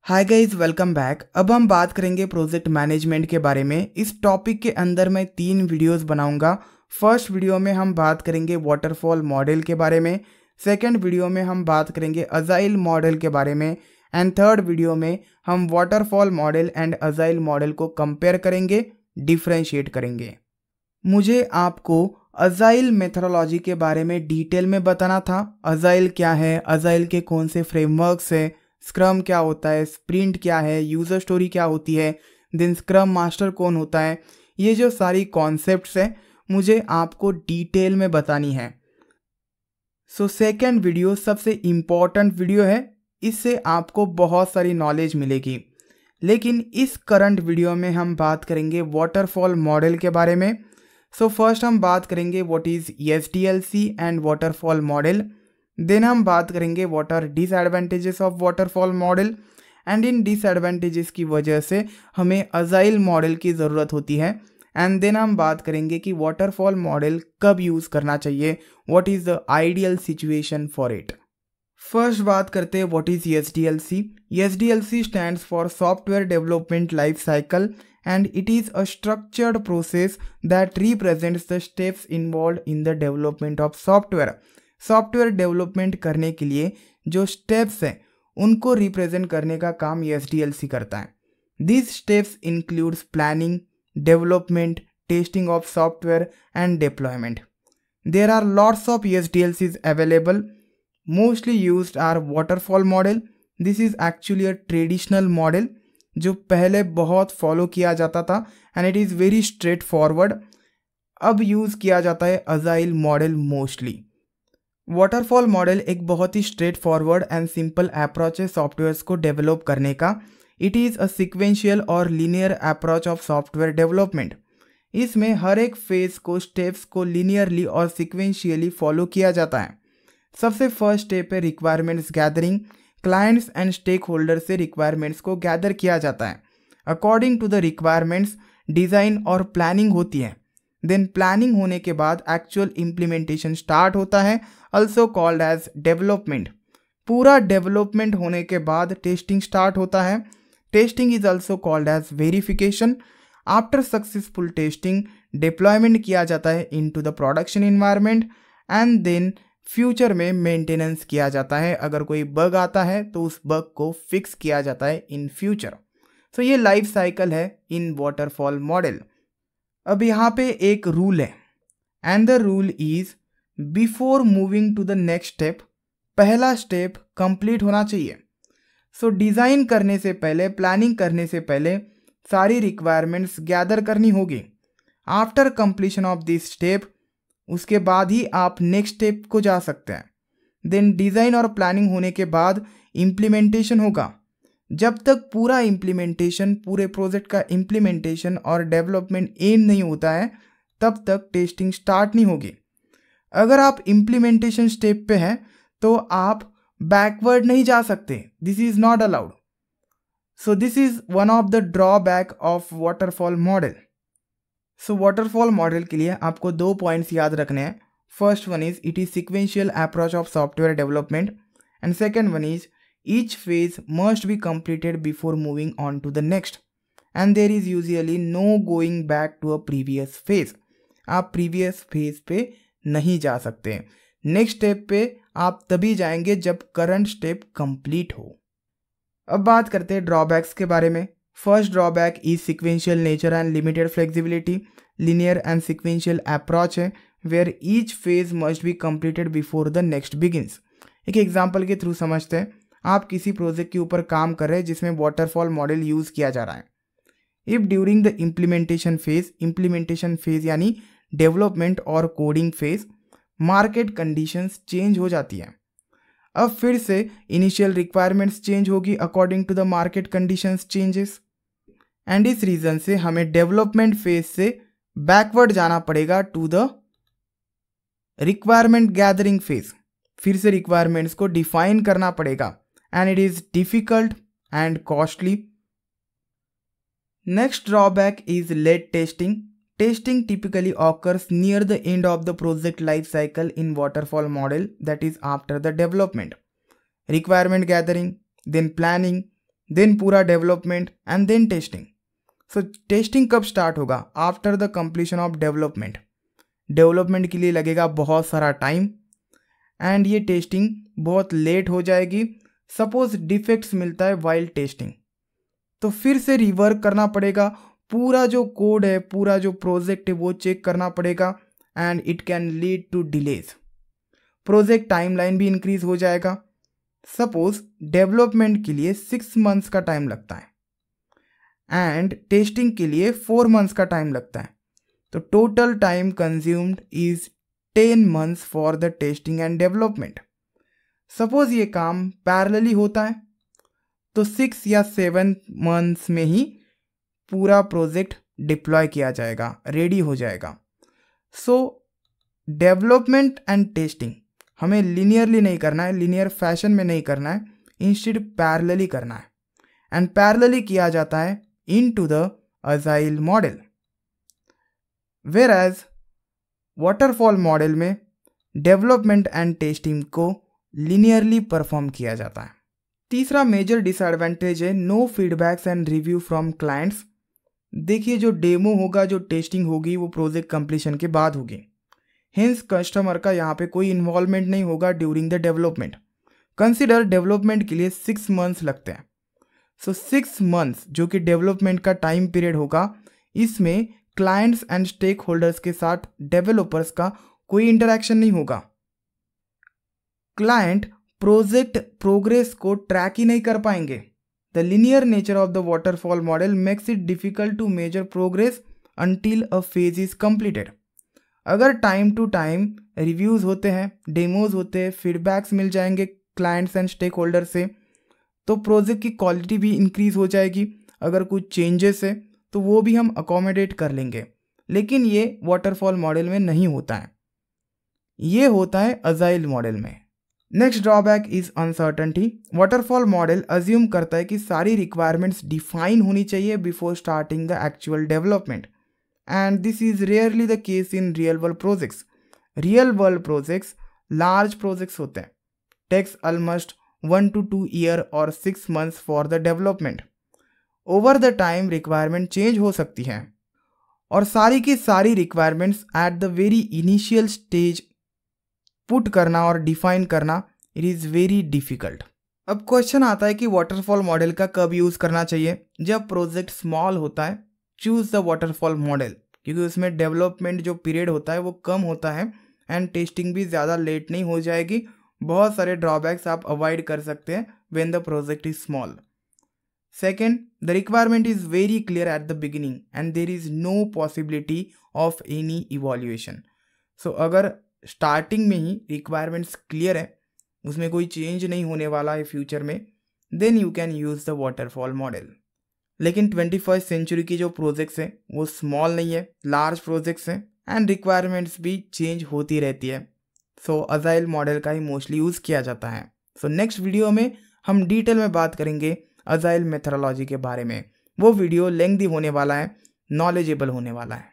Hi guys, welcome back. अब हम बात करेंगे प्रोजेक्ट मैनेजमेंट के बारे में। इस टॉपिक के अंदर मैं 3 वीडियोस बनाऊंगा। फर्स्ट वीडियो में हम बात करेंगे वाटरफॉल मॉडल के बारे में, सेकंड वीडियो में हम बात करेंगे अजाइल मॉडल के बारे में, एंड थर्ड वीडियो में हम waterfall model and agile model को कंपेयर करेंगे, डिफ्रेंशिएट करेंगे। मुझे आपको अजाइल मेथोडोलॉजी के बारे में डिटेल में बताना था। अजाइल क्या है, अजाइल के कौन से फ्रेमवर्क्स है, स्क्रम क्या होता है, स्प्रिंट क्या है, यूज़र स्टोरी क्या होती है, देन स्क्रम मास्टर कौन होता है। ये जो सारी कॉन्सेप्ट्स हैं मुझे आपको डिटेल में बतानी है। सो सेकेंड वीडियो सबसे इम्पॉर्टेंट वीडियो है, इससे आपको बहुत सारी नॉलेज मिलेगी। लेकिन इस करंट वीडियो में हम बात करेंगे वाटरफॉल मॉडल के बारे में। सो फर्स्ट हम बात करेंगे what is SDLC and waterfall model. Then हम बात करेंगे what are disadvantages of waterfall model, and इन डिसएडवांटेजेस की वजह से हमें अजाइल मॉडल की ज़रूरत होती है। एंड देन हम बात करेंगे कि वाटरफॉल मॉडल कब यूज़ करना चाहिए, what is the ideal situation for it. First बात करते हैं what is SDLC। SDLC stands for software development life cycle and it is a structured process that represents the steps involved in the development of software। Software development करने के लिए जो steps हैं उनको represent करने का काम SDLC करता है। These steps includes planning, development, testing of software and deployment। There are lots of SDLCs available. Mostly used are waterfall model। This is actually a traditional model जो पहले बहुत फॉलो किया जाता था and it is very straight forward. अब use किया जाता है agile model mostly. Waterfall model एक बहुत ही straight forward and simple approach है सॉफ्टवेयर्स को डेवलप करने का। इट इज़ अ सिक्वेंशियल और linear approach of software development. इसमें हर एक फेज को स्टेप्स को लीनियरली और सिक्वेंशियली फॉलो किया जाता है। सबसे फर्स्ट स्टेप है requirements gathering. Clients and stakeholder से रिक्वायरमेंट्स को गैदर किया जाता है। According to the requirements design और प्लानिंग होती है। देन प्लानिंग होने के बाद एक्चुअल इम्प्लीमेंटेशन स्टार्ट होता है, अल्सो कॉल्ड एज डेवलपमेंट। पूरा डेवलपमेंट होने के बाद टेस्टिंग स्टार्ट होता है। Testing is also called as verification. After successful testing deployment किया जाता है into the production environment, and then future में मेंटेनेंस किया जाता है। अगर कोई बग आता है तो उस बग को फिक्स किया जाता है इन फ्यूचर। सो ये लाइफ साइकिल है इन वाटरफॉल मॉडल। अब यहाँ पे एक रूल है, and the rule is before moving to the next step, पहला स्टेप कंप्लीट होना चाहिए। सो डिज़ाइन करने से पहले, प्लानिंग करने से पहले सारी रिक्वायरमेंट्स गैदर करनी होगी। After completion of this step, उसके बाद ही आप नेक्स्ट स्टेप को जा सकते हैं। देन डिज़ाइन और प्लानिंग होने के बाद इम्प्लीमेंटेशन होगा। जब तक पूरा इम्प्लीमेंटेशन, पूरे प्रोजेक्ट का इम्प्लीमेंटेशन और डेवलपमेंट एंड नहीं होता है तब तक टेस्टिंग स्टार्ट नहीं होगी। अगर आप इम्प्लीमेंटेशन स्टेप पे हैं तो आप बैकवर्ड नहीं जा सकते। This is not allowed. So this is one of the drawback of waterfall model. So waterfall model के लिए आपको 2 पॉइंट्स याद रखने हैं। First one is it is sequential approach of software development, and second one is each phase must be completed before moving on to the next, and there is usually no going back to a previous phase. आप previous phase पे नहीं जा सकते। Next step पे आप तभी जाएंगे जब करंट स्टेप कंप्लीट हो। अब बात करते हैं ड्रॉबैक्स के बारे में। First drawback is sequential nature and limited flexibility. Linear and sequential approach है where each phase must be completed before the next begins. एक एग्जांपल के थ्रू समझते हैं। आप किसी प्रोजेक्ट के ऊपर काम कर रहे हैं जिसमें वाटरफॉल मॉडल यूज़ किया जा रहा है। If during the implementation phase यानी डेवलपमेंट और coding phase, market conditions change हो जाती है। अब फिर से इनिशियल रिक्वायरमेंट्स चेंज होगी according to the market conditions changes, and इस रीज़न से हमें डेवलपमेंट फेज से बैकवर्ड जाना पड़ेगा to the requirement gathering phase. फिर से रिक्वायरमेंट्स को डिफाइन करना पड़ेगा, and it is difficult and costly. Next drawback is late testing. Testing typically occurs near the end of the project life cycle in waterfall model, that is after the development. Requirement gathering, then planning, then पूरा development and then testing. So testing कब start होगा? After the completion of development. Development के लिए लगेगा बहुत सारा time and ये testing बहुत लेट हो जाएगी। सपोज डिफेक्ट्स मिलता है वाइल टेस्टिंग, तो फिर से रिवर्क करना पड़ेगा, पूरा जो कोड है, पूरा जो प्रोजेक्ट है वो चेक करना पड़ेगा and it can lead to delays. Project timeline भी इंक्रीज हो जाएगा। सपोज डेवलपमेंट के लिए 6 मंथ्स का टाइम लगता है एंड टेस्टिंग के लिए 4 मंथ्स का टाइम लगता है, तो total time consumed is 10 months for the testing and development. Suppose ये काम पैरेलली होता है तो 6 या 7 मंथ्स में ही पूरा प्रोजेक्ट डिप्लॉय किया जाएगा, रेडी हो जाएगा। सो डेवलपमेंट एंड टेस्टिंग हमें लिनियरली नहीं करना है, लिनियर फैशन में नहीं करना है, इंस्टेड पैरेलली करना है एंड पैरेलली किया जाता है into the agile model. Whereas waterfall model में डेवलपमेंट एंड टेस्टिंग को लिनियरली परफॉर्म किया जाता है। तीसरा मेजर डिसएडवांटेज है no feedbacks and review from clients. देखिए जो डेमो होगा, जो टेस्टिंग होगी वो प्रोजेक्ट कंप्लीशन के बाद होगी, हेंस कस्टमर का यहाँ पे कोई इन्वॉल्वमेंट नहीं होगा during the development. Consider development के लिए 6 मंथ्स लगते हैं। सो 6 मंथ्स जो कि डेवलपमेंट का टाइम पीरियड होगा, इसमें क्लाइंट्स एंड स्टेक होल्डर्स के साथ डेवलपर्स का कोई इंटरेक्शन नहीं होगा। क्लाइंट प्रोजेक्ट प्रोग्रेस को ट्रैक ही नहीं कर पाएंगे। The linear nature of the waterfall model makes it difficult to measure progress until a phase is completed. अगर टाइम टू टाइम रिव्यूज़ होते हैं, डेमोज होते हैं, फीडबैक्स मिल जाएंगे क्लाइंट्स एंड स्टेक होल्डर से, तो प्रोजेक्ट की क्वालिटी भी इंक्रीज हो जाएगी। अगर कुछ चेंजेस है तो वो भी हम अकोमोडेट कर लेंगे, लेकिन ये वाटरफॉल मॉडल में नहीं होता है, ये होता है अजाइल मॉडल में। Next drawback is uncertainty. Waterfall model assume करता है कि सारी रिक्वायरमेंट्स डिफाइन होनी चाहिए before starting the actual development, and this is rarely the case in real world projects. Real world projects large projects होते हैं, takes almost 1 to 2 year or 6 months for the development. Over the time requirement change हो सकती है और सारी की सारी requirements at the very initial stage put करना और डिफाइन करना it is very difficult. अब क्वेश्चन आता है कि वाटरफॉल मॉडल का कब यूज़ करना चाहिए? जब प्रोजेक्ट स्मॉल होता है, चूज द वाटरफॉल मॉडल, क्योंकि उसमें डेवलपमेंट जो पीरियड होता है वो कम होता है एंड टेस्टिंग भी ज़्यादा लेट नहीं हो जाएगी। बहुत सारे ड्रॉबैक्स आप अवॉइड कर सकते हैं when the project is small. Second, the requirement is very clear at the beginning and there is no possibility of any evolution. So अगर स्टार्टिंग में ही रिक्वायरमेंट्स क्लियर है, उसमें कोई चेंज नहीं होने वाला है फ्यूचर में, then you can use the waterfall model. लेकिन 21st सेंचुरी की जो प्रोजेक्ट्स हैं वो स्मॉल नहीं है, लार्ज प्रोजेक्ट्स हैं एंड रिक्वायरमेंट्स भी चेंज होती रहती है। सो अजाइल मॉडल का ही मोस्टली यूज़ किया जाता है। सो नेक्स्ट वीडियो में हम डिटेल में बात करेंगे अजाइल मेथोडोलॉजी के बारे में। वो वीडियो लेंथी होने वाला है, नॉलेजेबल होने वाला है।